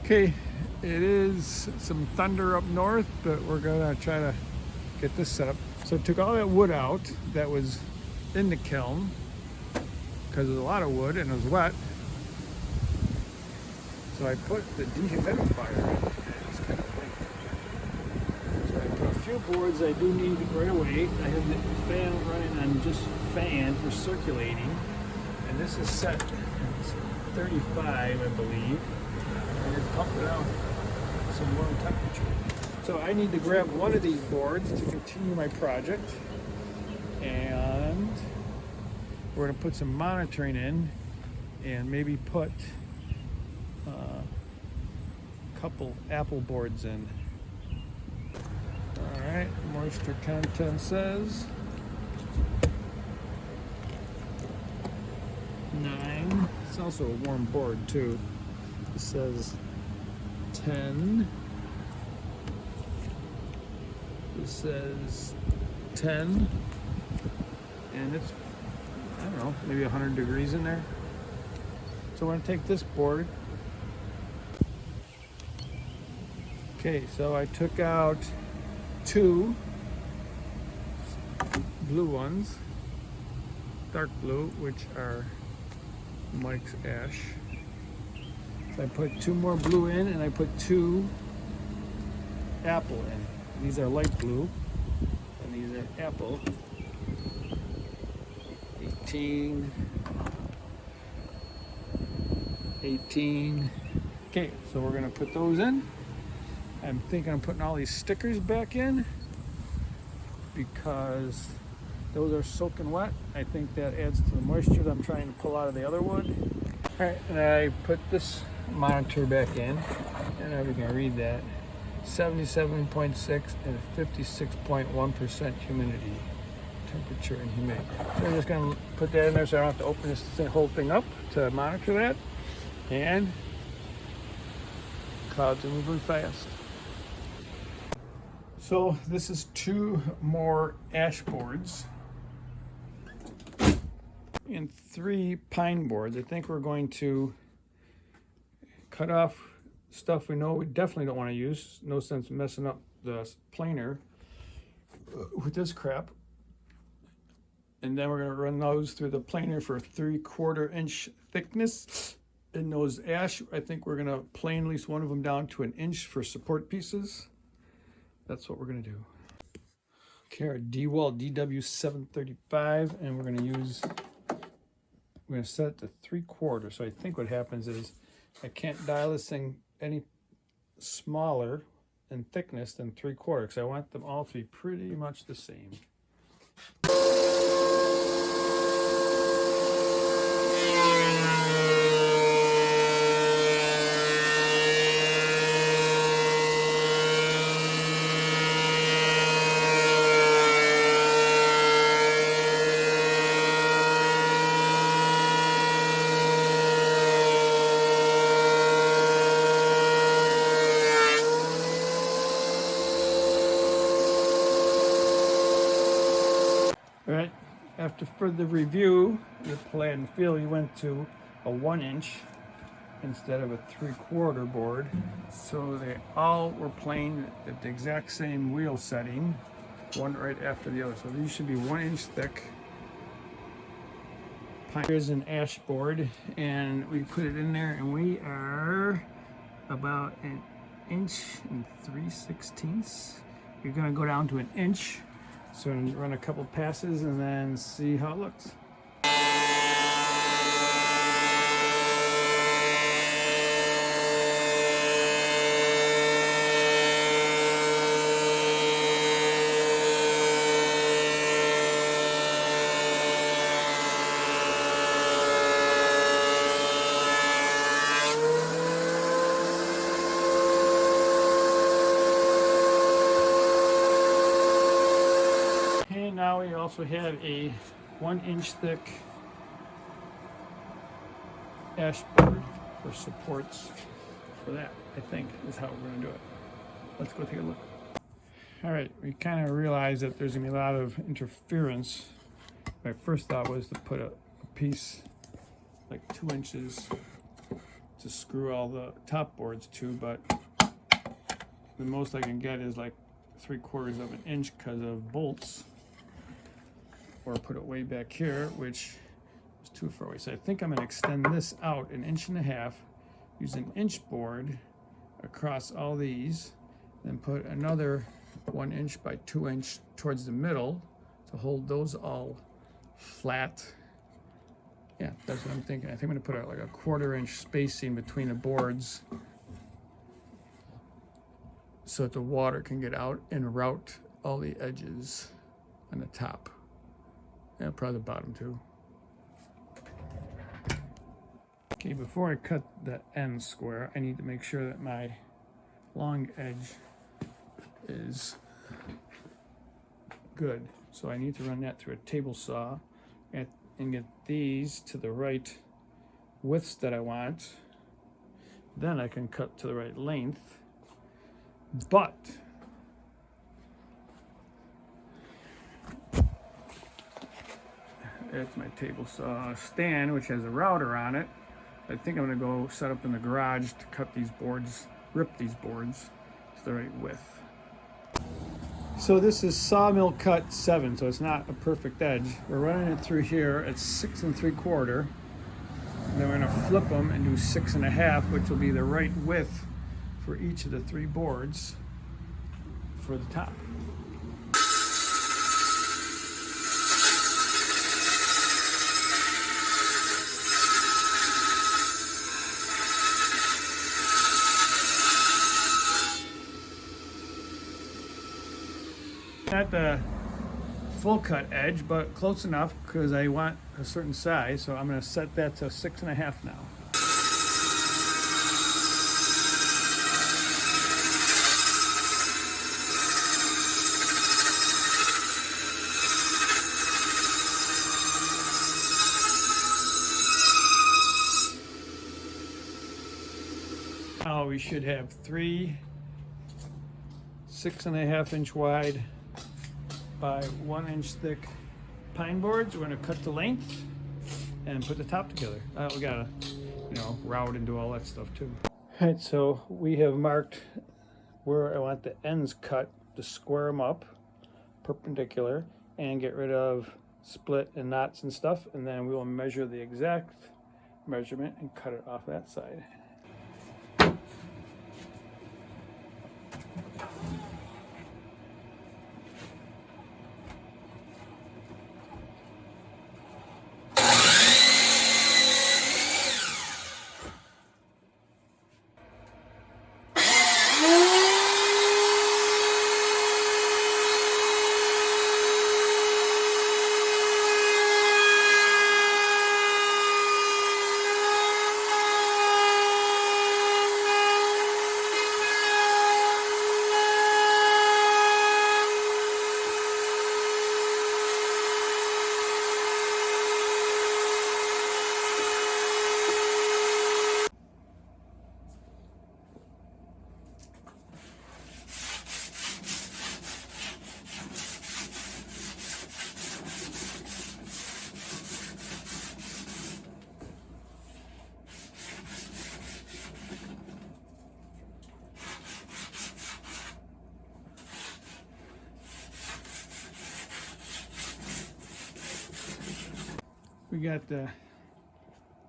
Okay, it is some thunder up north, but we're gonna try to get this set up. So I took all that wood out that was in the kiln because there's a lot of wood and it was wet. So I put the dehumidifier in. It's kind of late. So I put a few boards I do need right away. I have the fan running on just fan for circulating. And this is set 35, I believe. And it's pumping out some warm temperature. So I need to grab one of these boards to continue my project. And we're going to put some monitoring in and maybe put a couple apple boards in. All right, moisture content says 9. It's also a warm board too. It says 10. This says 10. And it's, I don't know, maybe 100 degrees in there. So we're gonna take this board. Okay, so I took out 2 blue ones, dark blue, which are Mike's ash. So I put 2 more blue in, and I put 2 apple in. These are light blue, and these are apple. 18. Okay, so we're gonna put those in. I'm thinking I'm putting all these stickers back in because those are soaking wet. I think that adds to the moisture that I'm trying to pull out of the other wood. All right, and I put this monitor back in. I don't know if you can read that. 77.6 and 56.1% humidity, temperature and humidity. So I'm just gonna put that in there so I don't have to open this whole thing up to monitor that. And clouds are moving fast. So this is 2 more ash boards and 3 pine boards. I think we're going to cut off stuff we know we definitely don't want to use. No sense messing up the planer with this crap. And then we're going to run those through the planer for 3/4 inch thickness. And those ash, I think we're going to plane at least one of them down to 1 inch for support pieces. That's what we're going to do. Okay, our D-Wall DW735, and we're going to set it to 3/4. So I think what happens is I can't dial this thing any smaller in thickness than 3/4 because I want them all to be pretty much the same. All right, after further review, the plan feel you went to a 1 inch instead of a 3/4 board. So they all were planed at the exact same wheel setting, one right after the other. So these should be 1 inch thick. Here's an ash board, and we put it in there, and we are about 1 inch and 3/16. You're gonna go down to 1 inch. So I'm gonna run a couple passes and then see how it looks. Now we also have a 1 inch thick ash board for supports for that, I think, is how we're going to do it. Let's go take a look. All right, we kind of realized that there's going to be a lot of interference. My first thought was to put a piece like 2 inches to screw all the top boards to, but the most I can get is like 3/4 of an inch because of bolts, or put it way back here, which is too far away. So I think I'm going to extend this out 1.5 inches, use an inch board across all these, then put another 1 inch by 2 inch towards the middle to hold those all flat. Yeah, that's what I'm thinking. I think I'm going to put like a 1/4 inch spacing between the boards so that the water can get out and route all the edges on the top. And probably the bottom too. Okay, before I cut the end square, I need to make sure that my long edge is good. So I need to run that through a table saw and get these to the right widths that I want. Then I can cut to the right length. But it's my table saw stand, which has a router on it. I think I'm gonna go set up in the garage to cut these boards, rip these boards to the right width. So this is sawmill cut 7, so it's not a perfect edge. We're running it through here at 6 3/4. And then we're gonna flip them and do 6 1/2, which will be the right width for each of the 3 boards for the top. Not the full cut edge, but close enough because I want a certain size, so I'm going to set that to 6 1/2 now. Now we should have 3 6 1/2 inch wide by 1 inch thick pine boards. We're going to cut the length and put the top together. We gotta, route and do all that stuff too. All right, so we have marked where I want the ends cut to square them up perpendicular and get rid of split and knots and stuff, and then we will measure the exact measurement and cut it off that side. We got the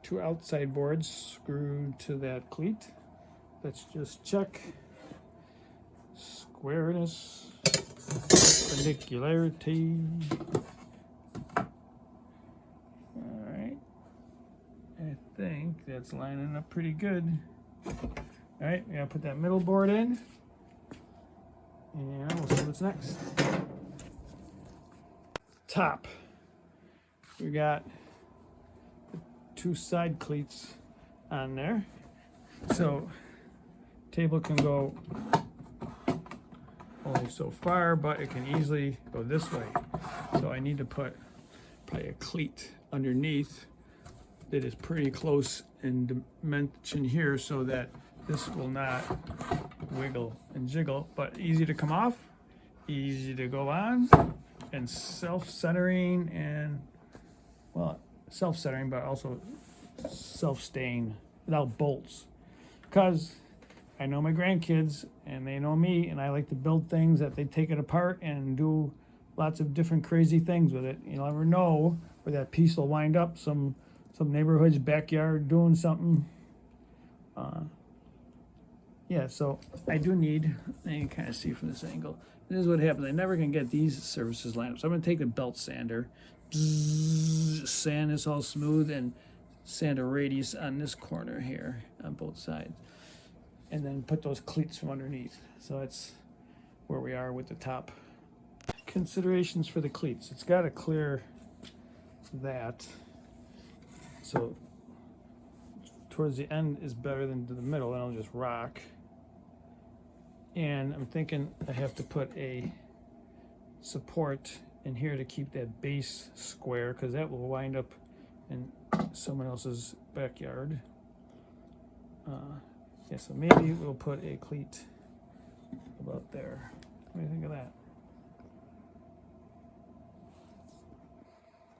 2 outside boards screwed to that cleat. Let's just check squareness, perpendicularity. All right, I think that's lining up pretty good. All right, we gotta put that middle board in, and we'll see what's next. Top, we got 2 side cleats on there, so table can go only so far, but it can easily go this way. So I need to put probably a cleat underneath that is pretty close in dimension here, so that this will not wiggle and jiggle, but easy to come off, easy to go on, and self-centering, and well, self-centering, but also self-staying without bolts. because I know my grandkids and they know me, and I like to build things that they take it apart and do lots of different crazy things with it. You'll never know where that piece will wind up. Some neighborhood's backyard doing something. Yeah, so I do need, and you can kind of see from this angle, this is what happens. I never can get these surfaces lined up. So I'm going to take a belt sander, sand this all smooth, and sand a radius on this corner here on both sides. And then put those cleats from underneath. So that's where we are with the top. Considerations for the cleats. It's got to clear that. So towards the end is better than to the middle, and I'll just rock. And I'm thinking I have to put a support in here to keep that base square, because that will wind up in someone else's backyard. Yeah, so maybe we'll put a cleat about there.